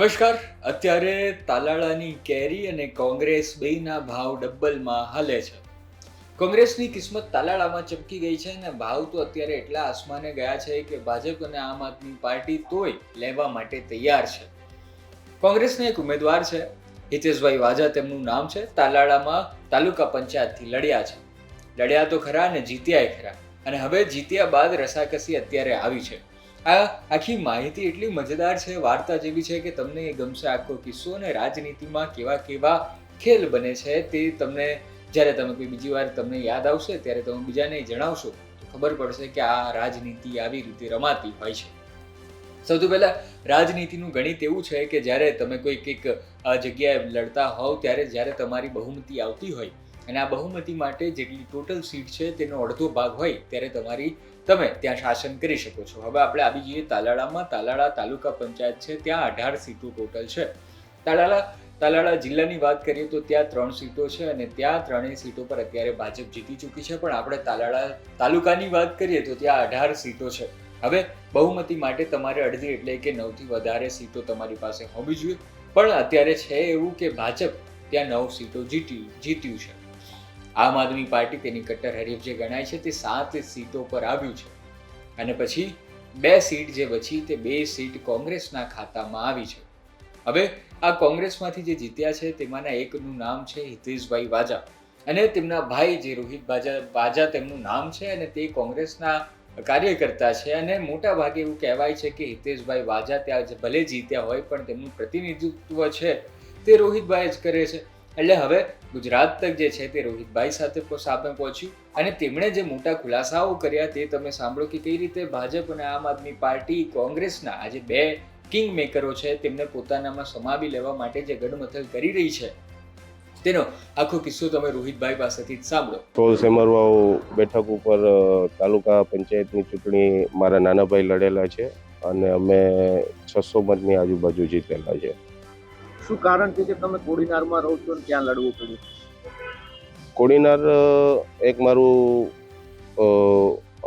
નમસ્કાર. અત્યારે તાલાળાની કેરી અને કોંગ્રેસ બેયના ભાવ ડબલમાં હાલે છે. કોંગ્રેસની કિસ્મત તાલાળામાં ચમકી ગઈ છે અને ભાવ તો અત્યારે એટલા આસમાને ગયા છે કે ભાજપ અને આમ આદમી પાર્ટી તોય લેવા માટે તૈયાર છે. કોંગ્રેસના એક ઉમેદવાર છે, હિતેશભાઈ વાજા તેમનું નામ છે. તાલાળામાં તાલુકા પંચાયતથી લડ્યા છે. લડ્યા તો ખરા અને જીત્યાય ખરા, અને હવે જીત્યા બાદ રસાકસી અત્યારે આવી છે. આ આખી માહિતી એટલી મજેદાર છે, વાર્તા જેવી છે કે તમને એ ગમશે આખો કિસ્સો. અને રાજનીતિમાં કેવા કેવા ખેલ બને છે તે તમને જ્યારે તમે કોઈ બીજી વાર તમને યાદ આવશે ત્યારે તમે બીજાને જણાવશો તો ખબર પડશે કે આ રાજનીતિ આવી રીતે રમાતી હોય છે. સૌથી પહેલા રાજનીતિનું ગણિત એવું છે કે જ્યારે તમે કોઈક એક જગ્યાએ લડતા હોવ ત્યારે જ્યારે તમારી બહુમતી આવતી હોય અને આ બહુમતી માટે જેટલી ટોટલ સીટ છે તેનો અડધો ભાગ હોય ત્યારે તમે ત્યાં શાસન કરી શકો છો. હવે આપણે આવી જઈએ તાલાળામાં. તાલાળા તાલુકા પંચાયત છે, ત્યાં 18 સીટો ટોટલ છે. તાલાળા જિલ્લાની વાત કરીએ તો ત્યાં 3 સીટો છે અને ત્યાં 3 સીટો પર અત્યારે ભાજપ જીતી ચૂકી છે. પણ આપણે તાલાળા તાલુકાની વાત કરીએ તો ત્યાં 18 સીટો છે. હવે બહુમતી માટે તમારે અડધી એટલે કે 9 થી વધારે સીટો તમારી પાસે હોવી જોઈએ. પણ અત્યારે છે એવું કે ભાજપ ત્યાં 9 સીટો જીત્યું છે. આમ આદમી પાર્ટી તેની કટ્ટર હરીફ જે ગણાય છે તે 7 સીટો પર આવ્યું છે અને પછી 2 સીટ જે બચી તે 2 સીટ કોંગ્રેસના ખાતામાં આવી છે. હવે આ કોંગ્રેસમાંથી જે જીત્યા છે તેમાંના એકનું નામ છે હિતેશભાઈ વાજા અને તેમના ભાઈ જે રોહિત વાજા તેમનું નામ છે અને તે કોંગ્રેસના કાર્યકર્તા છે. અને મોટા ભાગે એવું કહેવાય છે કે હિતેશભાઈ વાજા ત્યાં ભલે જીત્યા હોય પણ તેમનું પ્રતિનિધિત્વ છે તે રોહિતભાઈ જ કરે છે. એટલે હવે ગુજરાત તક જે છે તે રોહિતભાઈ સાથે સામે પહોંચ્યું અને તેમણે જે મોટા ખુલાસાઓ કર્યા તે તમે સાંભળો કે કઈ રીતે ભાજપ અને આમ આદમી પાર્ટી કોંગ્રેસના આજે 2 કિંગ મેકરો છે તેમને પોતાનામાં સમાવી લેવા માટે જે ગડમથલ કરી રહી છે તેનો આખો કિસ્સો તમે રોહિતભાઈ પાસેથી જ સાંભળો. સોલ સેમરવાવ બેઠક ઉપર તાલુકા પંચાયતની ચૂંટણી મારા નાના ભાઈ લડેલા છે અને અમે 600 મતની આજુબાજુ જીતેલા છે. શું કારણ છે કે તમે કોડીનારમાં રહો છો અને ત્યાં લડવું પડ્યું? કોડીનાર એક મારું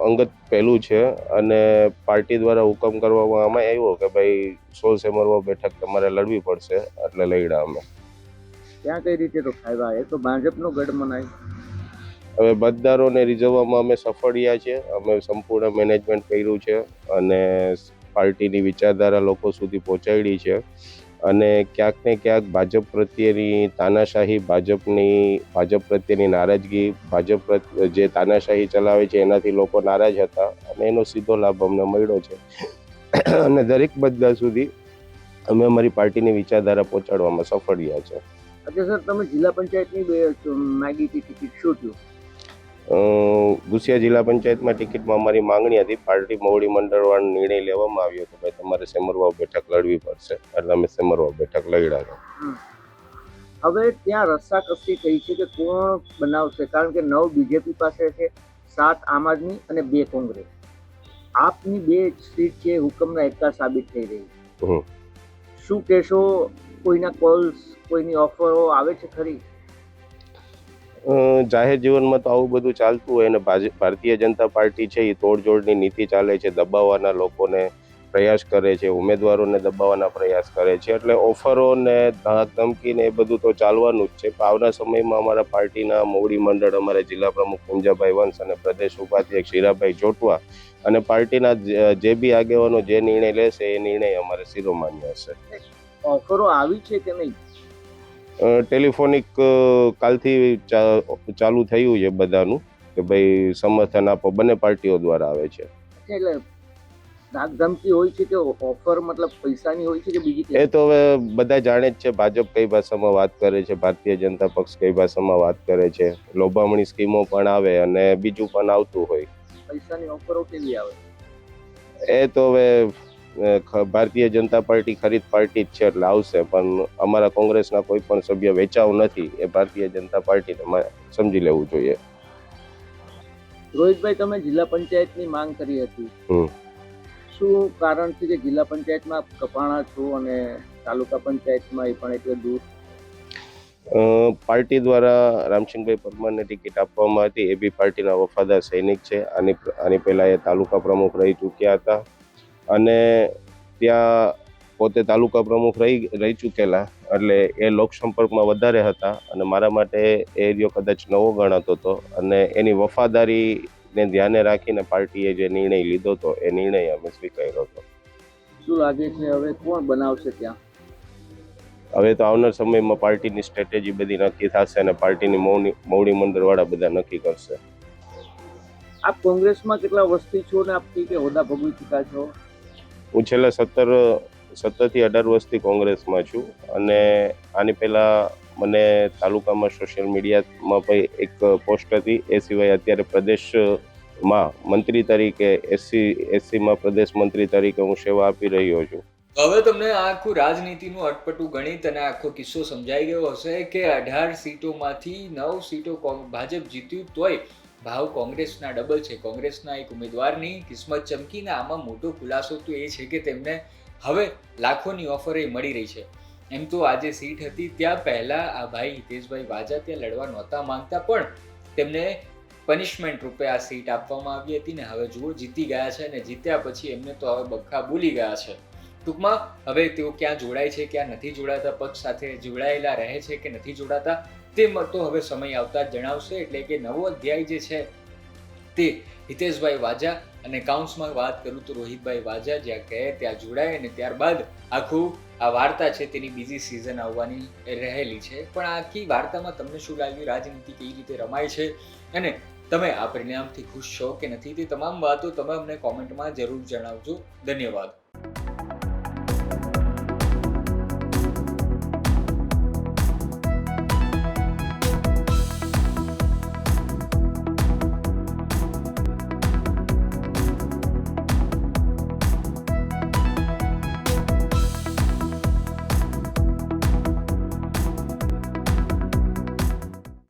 અંગત પહેલું છે અને પાર્ટી દ્વારા હુકમ કરવામાં આવ્યો કે ભાઈ સોલ સેમરવાવ બેઠક તમારે લડવી પડશે, એટલે લડ્યા અમે. ત્યાં કઈ રીતે તો ફાયદા? એ તો ભાજપનો ગઢ મનાય. હવે મતદારોને રીઝવવામાં અમે સફળ રહ્યા છે. અમે સંપૂર્ણ મેનેજમેન્ટ કર્યું છે અને પાર્ટીની વિચારધારા લોકો સુધી પહોંચાડી છે. અને ક્યાંક ને ક્યાંક ભાજપ પ્રત્યેની તાનાશાહી, ભાજપ પ્રત્યેની નારાજગી, જે તાનાશાહી ચલાવે છે એનાથી લોકો નારાજ હતા અને એનો સીધો લાભ અમને મળ્યો છે. અને દરેક મતદાર સુધી અમે અમારી પાર્ટીની વિચારધારા પહોંચાડવામાં સફળ રહ્યા છે. અચ્છા સર, તમે જિલ્લા પંચાયતની માગી હતી ટિકિટ, શું થયું? ગુસિયા જિલ્લા પંચાયતમાં ટિકિટમાં અમારી માંગણી હતી. પાર્ટી મોવડી મંડળવાળો નિર્ણય લેવામાં આવ્યો કે ભાઈ તમારે સેમરવાવ બેઠક લડવી પડશે, એટલે અમે સેમરવાવ બેઠક લડ્યા. હવે ત્યાં રસ્સાકસી થઈ છે કે કોણ બનાવશે? કારણ કે 9 બીજેપી પાસે છે, 7 આમ આદમી અને 2 કોંગ્રેસ. આપની 2 સીટ છે હુકમના એકા સાબિત થઈ રહી. શું કહેશો? કોઈના કોલ્સ, કોઈની ઓફરો આવે છે ખરી? જાહેર જીવનમાં તો આવું બધું ચાલતું હોય અને ભારતીય જનતા પાર્ટી છે એ તોડજોડની નીતિ ચાલે છે, દબાવવાના લોકોને પ્રયાસ કરે છે, ઉમેદવારોને દબાવવાના પ્રયાસ કરે છે. એટલે ઓફરો ને ધાક ધમકી ને એ બધું તો ચાલવાનું જ છે. પણ આવનાર સમયમાં અમારા પાર્ટીના મોવડી મંડળ, અમારા જિલ્લા પ્રમુખ પુંજાભાઈ વંશ અને પ્રદેશ ઉપાધ્યક્ષ શીરાભાઈ જોટવા અને પાર્ટીના જે બી આગેવાનો જે નિર્ણય લેશે એ નિર્ણય અમારે શિરોમાન્ય હશે. ઓફરો આવી છે કે નહીં? ટેલિફોનિક કાલથી ચાલુ થયું છે બધાનું કે ભાઈ સમર્થન આપો. બંને પાર્ટીઓ દ્વારા આવે છે. એટલે ધાક ધમકી હોય છે કે ઓફર મતલબ પૈસાની હોય છે કે બીજી? એ તો હવે બધા જાણે જ છે. ભાજપ કઈ ભાષામાં વાત કરે છે, ભારતીય જનતા પક્ષ કઈ ભાષામાં વાત કરે છે. લોભામણી સ્કીમો પણ આવે અને બીજું પણ આવતું હોય. પૈસાની ઓફરો કેવી આવે? એ તો હવે ભારતીય જનતા પાર્ટી ખરીદ પાર્ટી જ છે એટલે આવશે. પણ અમારા કોંગ્રેસના કોઈ પણ સભ્ય વેચાવ નથી, એ ભારતીય જનતા પાર્ટીને સમજી લેવું જોઈએ. રોહિતભાઈ, તમે જિલ્લા પંચાયતની માંગ કરી હતી, શું કારણ છે કે જિલ્લા પંચાયતમાં કપાણા છો અને તાલુકા પંચાયતમાં એ પણ એટલે દૂર? પાર્ટી દ્વારા રામસિંહભાઈ પરમારને ટિકિટ આપવામાં હતી. એ બી પાર્ટીના વફાદાર સૈનિક છે. આની પહેલા એ તાલુકા પ્રમુખ રહી ચૂક્યા હતા અને ત્યાં પોતે તાલુકા પ્રમુખ રહી ચૂકેલા, એટલે એ લોકસંપર્કમાં વધારે હતા અને મારા માટે એ એરિયો કદાચ નવો ગણાતો હતો. અને એની વફાદારીને ધ્યાને રાખીને પાર્ટીએ જે નિર્ણય લીધો હતો એ નિર્ણય અમે સ્વીકાર્યો હતો. શું લાગે છે હવે કોણ બનાવશે ત્યાં? હવે તો આવનાર સમયમાં પાર્ટીની સ્ટ્રેટેજી બધી નક્કી થશે અને પાર્ટીની મોવડી મંડળવાળા બધા નક્કી કરશે. આપ કોંગ્રેસમાં કેટલા વર્ષથી છો ને આપ કે હોદ્દા ભોગવી ચૂક્યા છો? હું છેલ્લા 17 થી 18 વર્ષથી કોંગ્રેસમાં છું અને આની પહેલાં મને તાલુકામાં સોશિયલ મીડિયામાં પણ એક પોસ્ટ હતી. એ સિવાય અત્યારે પ્રદેશમાં મંત્રી તરીકે એસસીમાં પ્રદેશ મંત્રી તરીકે હું સેવા આપી રહ્યો છું. હવે તમને આ આખું રાજનીતિનું અટપટું ગણિત અને આખો કિસ્સો સમજાઈ ગયો હશે કે 18 સીટોમાંથી 9 સીટો ભાજપ જીત્યું, તોય ભાવ કોંગ્રેસના ડબલ છે. કોંગ્રેસના એક ઉમેદવારની કિસ્મત ચમકીને આમાં મોટો ખુલાસો તો એ છે કે તેમને હવે લાખોની ઓફર એ મળી રહી છે. એમ તો આજે સીટ હતી ત્યાં પહેલા આ ભાઈ હિતેશભાઈ વાજા ત્યાં લડવા નહોતા માંગતા, પણ તેમને પનિશમેન્ટ રૂપે આ સીટ આપવામાં આવી હતી ને હવે જુઓ જીતી ગયા છે. અને જીત્યા પછી એમને તો હવે બખ્ખા બોલી ગયા છે. ટૂંકમાં હવે તેઓ ક્યાં જોડાય છે, ક્યાં નથી જોડાતા, પક્ષ સાથે જોડાયેલા રહે છે કે નથી જોડાતા, તે તો હવે સમય આવતા જ જણાવશે. એટલે કે નવો અધ્યાય જે છે તે હિતેશભાઈ વાજા અને કાઉન્સમાં વાત કરું તો રોહિતભાઈ વાજા જ્યાં કહે ત્યાં જોડાય અને ત્યારબાદ આખું આ વાર્તા છે તેની બીજી સિઝન આવવાની રહેલી છે. પણ આખી વાર્તામાં તમને શું લાગ્યું? રાજનીતિ કેવી રીતે રમાય છે અને તમે આ પરિણામથી ખુશ છો કે નથી? તે તમામ વાતો તમે અમને કોમેન્ટમાં જરૂર જણાવજો. ધન્યવાદ.